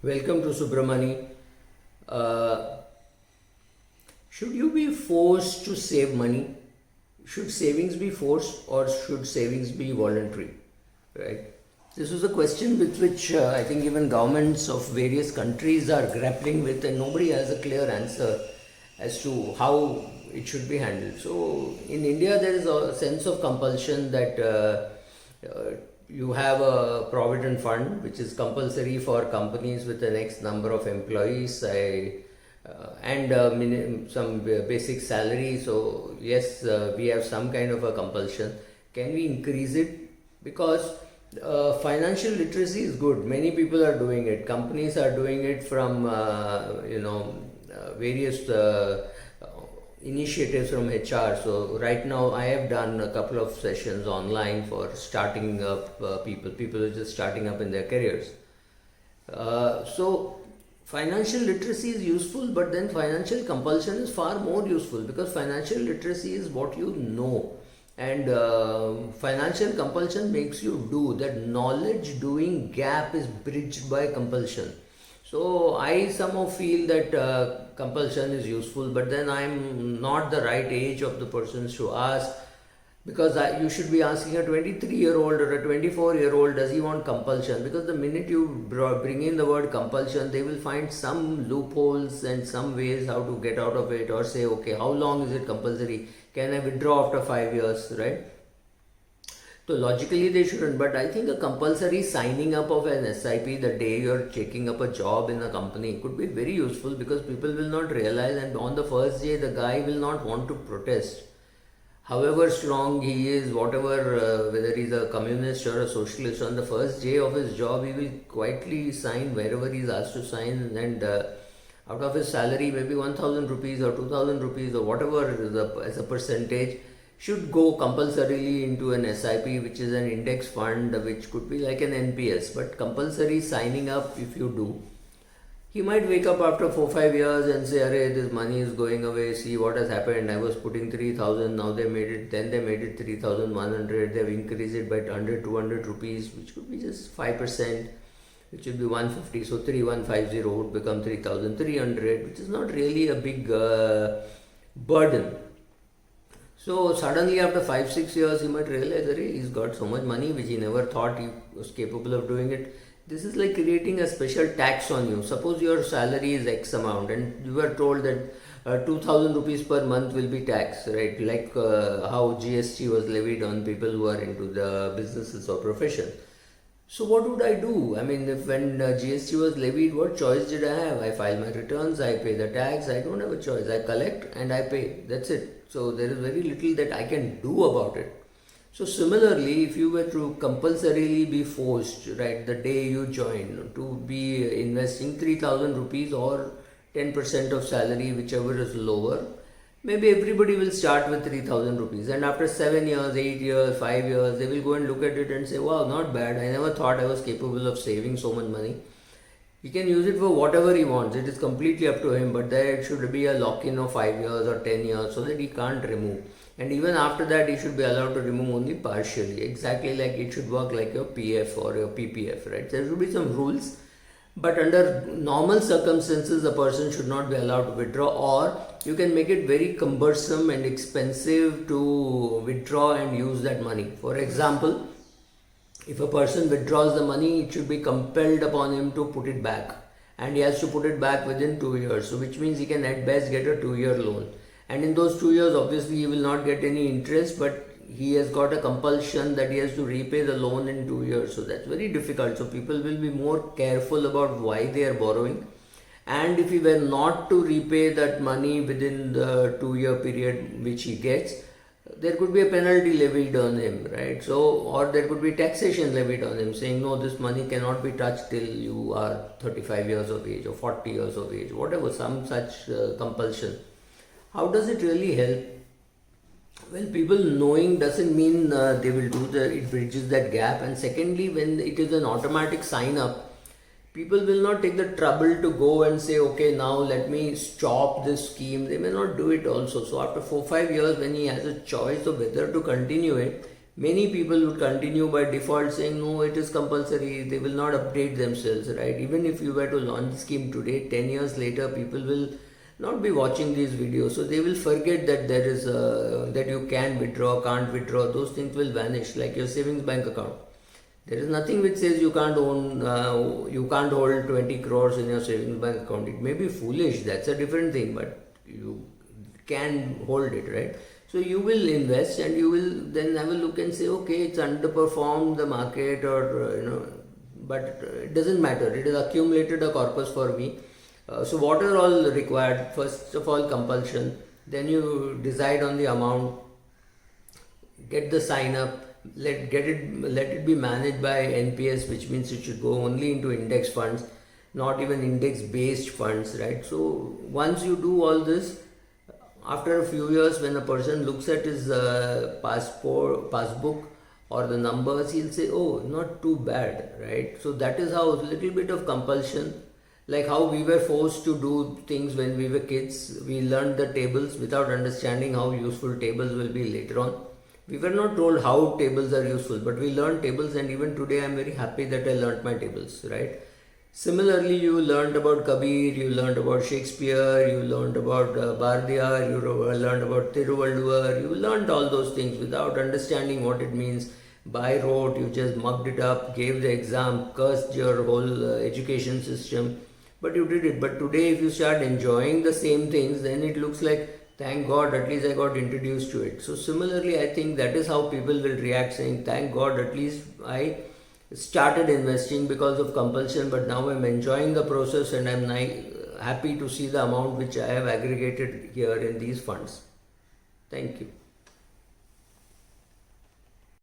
Welcome to Subramani. Uh, should you be forced to save money? Should savings be forced or should savings be voluntary? Right? This is a question with which I think even governments of various countries are grappling with, and nobody has a clear answer as to how it should be handled. So, in India, there is a sense of compulsion that you have a provident fund which is compulsory for companies with the next number of employees and some basic salary. So yes, we have some kind of a compulsion. Can we increase it? Because financial literacy is good. Many people are doing it. Companies are doing it from various initiatives from HR. So right now I have done a couple of sessions online for starting up people who are just starting up in their careers. So financial literacy is useful, but then financial compulsion is far more useful because financial literacy is what you know, and financial compulsion makes you do. That knowledge doing gap is bridged by compulsion. So I somehow feel that compulsion is useful, but then I'm not the right age of the persons to ask, because you should be asking a 23-year-old or a 24-year-old, does he want compulsion? Because the minute you bring in the word compulsion, they will find some loopholes and some ways how to get out of it, or say, okay, how long is it compulsory? Can I withdraw after 5 years, right? So logically they shouldn't, but I think a compulsory signing up of an SIP the day you're taking up a job in a company could be very useful, because people will not realize, and on the first day the guy will not want to protest. However strong he is, whatever, whether he's a communist or a socialist, on the first day of his job he will quietly sign wherever he's asked to sign, and out of his salary maybe 1000 rupees or 2000 rupees or whatever as a percentage should go compulsorily into an SIP, which is an index fund, which could be like an NPS. But compulsory signing up, if you do, he might wake up after 4 5 years and say, "Arey, this money is going away. See what has happened. I was putting 3,000. Now they made it. Then they made it 3,100. They've increased it by 100, 200 rupees, which could be just 5%, which would be 150. So 3150 would become 3,300, which is not really a big burden." So suddenly after 5 6 years he might realize that he's got so much money which he never thought he was capable of doing it. This is like creating a special tax on you. Suppose your salary is X amount and you were told that 2000 rupees per month will be taxed, right? Like how GST was levied on people who are into the businesses or profession. So what would I do? I mean, if when GST was levied, what choice did I have? I file my returns, I pay the tax. I don't have a choice. I collect and I pay. That's it. So there is very little that I can do about it. So similarly, if you were to compulsorily be forced, right, the day you join, to be investing 3000 rupees or 10% of salary, whichever is lower, maybe everybody will start with 3000 rupees, and after 7 years, 8 years, 5 years, they will go and look at it and say, wow, not bad. I never thought I was capable of saving so much money. He can use it for whatever he wants. It is completely up to him, but there should be a lock-in of 5 years or 10 years so that he can't remove. And even after that, he should be allowed to remove only partially. Exactly like it should work like your PF or your PPF, right? There should be some rules, but under normal circumstances, a person should not be allowed to withdraw, or you can make it very cumbersome and expensive to withdraw and use that money. For example, if a person withdraws the money, it should be compelled upon him to put it back, and he has to put it back within 2 years. So which means he can at best get a 2 year loan, and in those 2 years obviously he will not get any interest, but he has got a compulsion that he has to repay the loan in 2 years. So that's very difficult. So people will be more careful about why they are borrowing, and if he were not to repay that money within the 2 year period which he gets, there could be a penalty levied on him, right? So, or there could be taxation levied on him, saying no, this money cannot be touched till you are 35 years of age or 40 years of age, whatever, some such compulsion. How does it really help? Well, people knowing doesn't mean they will do it bridges that gap. And secondly, when it is an automatic sign up, people will not take the trouble to go and say, okay, now let me stop this scheme. They may not do it also. So after 4 5 years, when he has a choice of whether to continue it, many people would continue by default saying no, it is compulsory, they will not update themselves, right? Even if you were to launch the scheme today, 10 years later people will not be watching these videos, so they will forget that there is that you can withdraw, can't withdraw. Those things will vanish, like your savings bank account. There is nothing which says you can't you can't hold 20 crores in your savings bank account. It may be foolish, that's a different thing, but you can hold it, right? So you will invest and you will then have a look and say, okay, it's underperformed the market, or but it doesn't matter. It has accumulated a corpus for me. So what are all required? First of all, compulsion. Then you decide on the amount, get the sign up, let it be managed by NPS, which means it should go only into index funds, not even index based funds, right? So once you do all this, after a few years, when a person looks at his passbook or the numbers, he'll say, oh, not too bad, right? So that is how a little bit of compulsion, like how we were forced to do things when we were kids. We learned the tables without understanding how useful tables will be later on. We were not told how tables are useful, but we learned tables, and even today I'm very happy that I learned my tables, right? Similarly, you learned about Kabir, you learned about Shakespeare, you learned about Bardiyar, you learned about Thiruvalluvar, you learned all those things without understanding what it means. By rote, you just mugged it up, gave the exam, cursed your whole education system, but you did it. But today, if you start enjoying the same things, then it looks like, thank God, at least I got introduced to it. So similarly, I think that is how people will react, saying, thank God, at least I started investing because of compulsion, but now I'm enjoying the process and I'm happy to see the amount which I have aggregated here in these funds. Thank you.